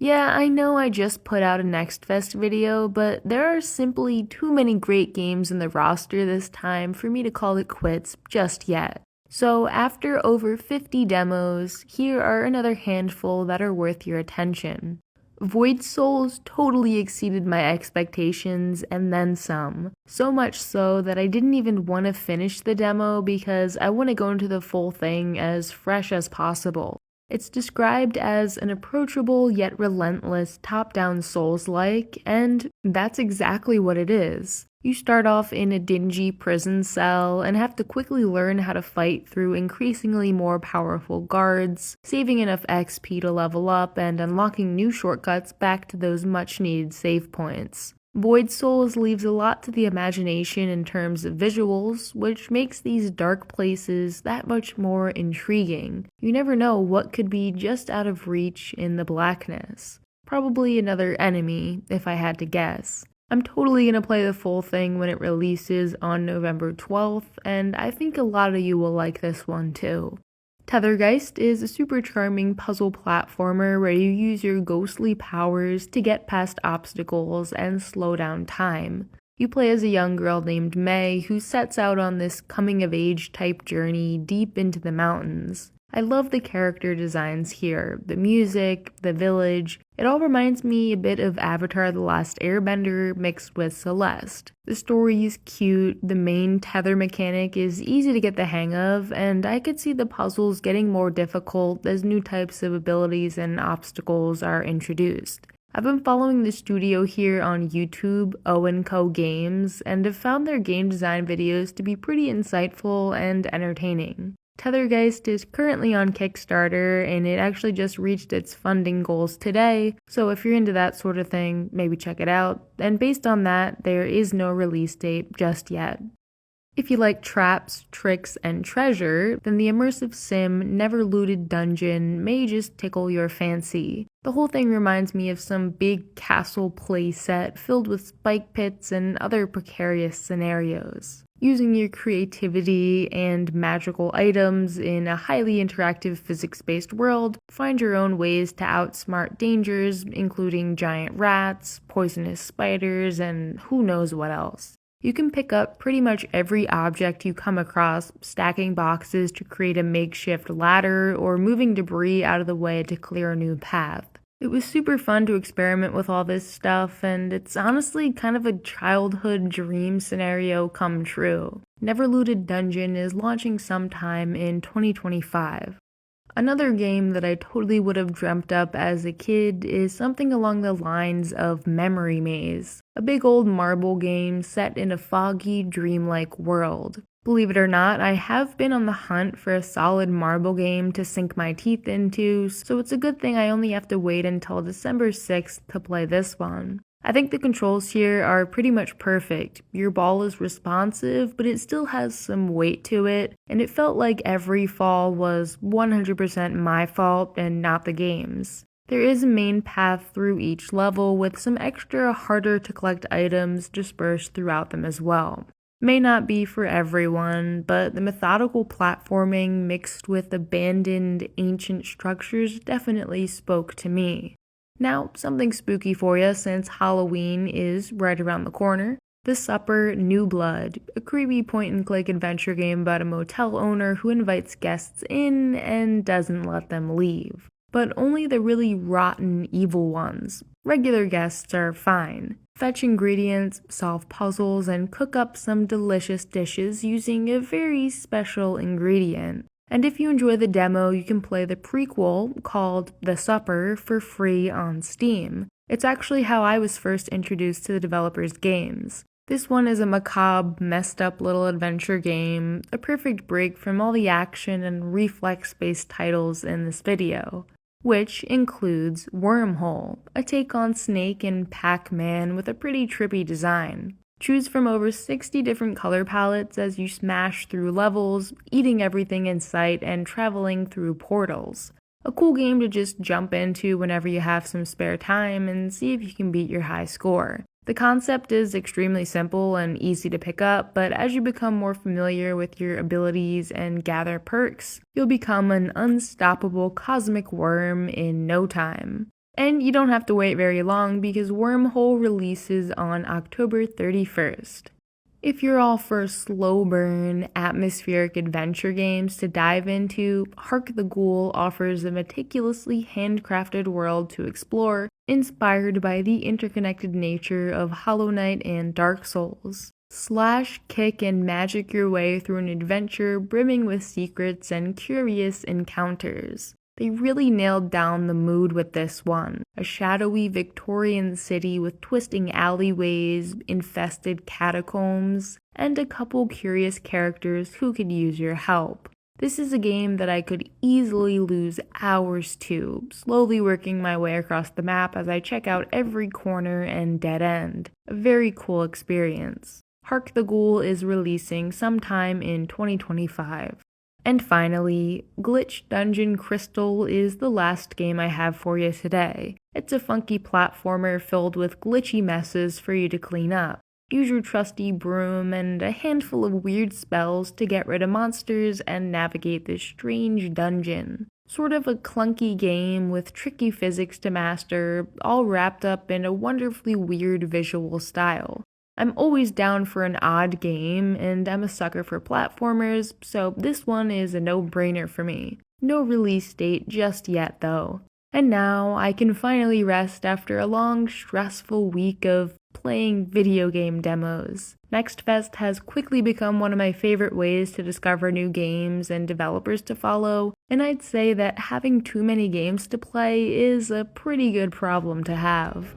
Yeah, I know I just put out a Next Fest video, but there are simply too many great games in the roster this time for me to call it quits just yet. So after over 50 demos, here are another handful that are worth your attention. Void Souls totally exceeded my expectations and then some. So much so that I didn't even want to finish the demo because I want to go into the full thing as fresh as possible. It's described as an approachable yet relentless top-down Souls-like, and that's exactly what it is. You start off in a dingy prison cell and have to quickly learn how to fight through increasingly more powerful guards, saving enough XP to level up and unlocking new shortcuts back to those much-needed save points. Void Souls leaves a lot to the imagination in terms of visuals, which makes these dark places that much more intriguing. You never know what could be just out of reach in the blackness. Probably another enemy, if I had to guess. I'm totally gonna play the full thing when it releases on November 12th, and I think a lot of you will like this one too. TetherGeist is a super charming puzzle platformer where you use your ghostly powers to get past obstacles and slow down time. You play as a young girl named May who sets out on this coming-of-age type journey deep into the mountains. I love the character designs here, the music, the village. It all reminds me a bit of Avatar: The Last Airbender mixed with Celeste. The story is cute, the main tether mechanic is easy to get the hang of, and I could see the puzzles getting more difficult as new types of abilities and obstacles are introduced. I've been following the studio here on YouTube, O&Co Games, and have found their game design videos to be pretty insightful and entertaining. TetherGeist is currently on Kickstarter, and it actually just reached its funding goals today, so if you're into that sort of thing, maybe check it out. And based on that, there is no release date just yet. If you like traps, tricks, and treasure, then the immersive sim Neverlooted Dungeon may just tickle your fancy. The whole thing reminds me of some big castle playset filled with spike pits and other precarious scenarios. Using your creativity and magical items in a highly interactive physics-based world, find your own ways to outsmart dangers, including giant rats, poisonous spiders, and who knows what else. You can pick up pretty much every object you come across, stacking boxes to create a makeshift ladder or moving debris out of the way to clear a new path. It was super fun to experiment with all this stuff, and it's honestly kind of a childhood dream scenario come true. Neverlooted Dungeon is launching sometime in 2025. Another game that I totally would have dreamt up as a kid is something along the lines of MemoryMaze, a big old marble game set in a foggy, dreamlike world. Believe it or not, I have been on the hunt for a solid marble game to sink my teeth into, so it's a good thing I only have to wait until December 6th to play this one. I think the controls here are pretty much perfect. Your ball is responsive, but it still has some weight to it, and it felt like every fall was 100% my fault and not the game's. There is a main path through each level with some extra harder to collect items dispersed throughout them as well. May not be for everyone, but the methodical platforming mixed with abandoned ancient structures definitely spoke to me. Now, something spooky for you since Halloween is right around the corner. The Supper New Blood, a creepy point-and-click adventure game about a motel owner who invites guests in and doesn't let them leave. But only the really rotten, evil ones. Regular guests are fine. Fetch ingredients, solve puzzles, and cook up some delicious dishes using a very special ingredient. And if you enjoy the demo, you can play the prequel called The Supper for free on Steam. It's actually how I was first introduced to the developer's games. This one is a macabre, messed up little adventure game, a perfect break from all the action and reflex-based titles in this video, which includes WORMHOLE, a take on Snake and Pac-Man with a pretty trippy design. Choose from over 60 different color palettes as you smash through levels, eating everything in sight and traveling through portals. A cool game to just jump into whenever you have some spare time and see if you can beat your high score. The concept is extremely simple and easy to pick up, but as you become more familiar with your abilities and gather perks, you'll become an unstoppable cosmic worm in no time. And you don't have to wait very long because WORMHOLE releases on October 31st. If you're all for slow burn, atmospheric adventure games to dive into, HARK the GHOUL offers a meticulously handcrafted world to explore, inspired by the interconnected nature of Hollow Knight and Dark Souls. Slash, kick, and magic your way through an adventure brimming with secrets and curious encounters. They really nailed down the mood with this one. A shadowy Victorian city with twisting alleyways, infested catacombs, and a couple curious characters who could use your help. This is a game that I could easily lose hours to, slowly working my way across the map as I check out every corner and dead end. A very cool experience. HARK the GHOUL is releasing sometime in 2025. And finally, Glitch Dungeon Crystal is the last game I have for you today. It's a funky platformer filled with glitchy messes for you to clean up. Use your trusty broom and a handful of weird spells to get rid of monsters and navigate this strange dungeon. Sort of a clunky game with tricky physics to master, all wrapped up in a wonderfully weird visual style. I'm always down for an odd game, and I'm a sucker for platformers, so this one is a no-brainer for me. No release date just yet, though. And now I can finally rest after a long, stressful week of playing video game demos. Next Fest has quickly become one of my favorite ways to discover new games and developers to follow, and I'd say that having too many games to play is a pretty good problem to have.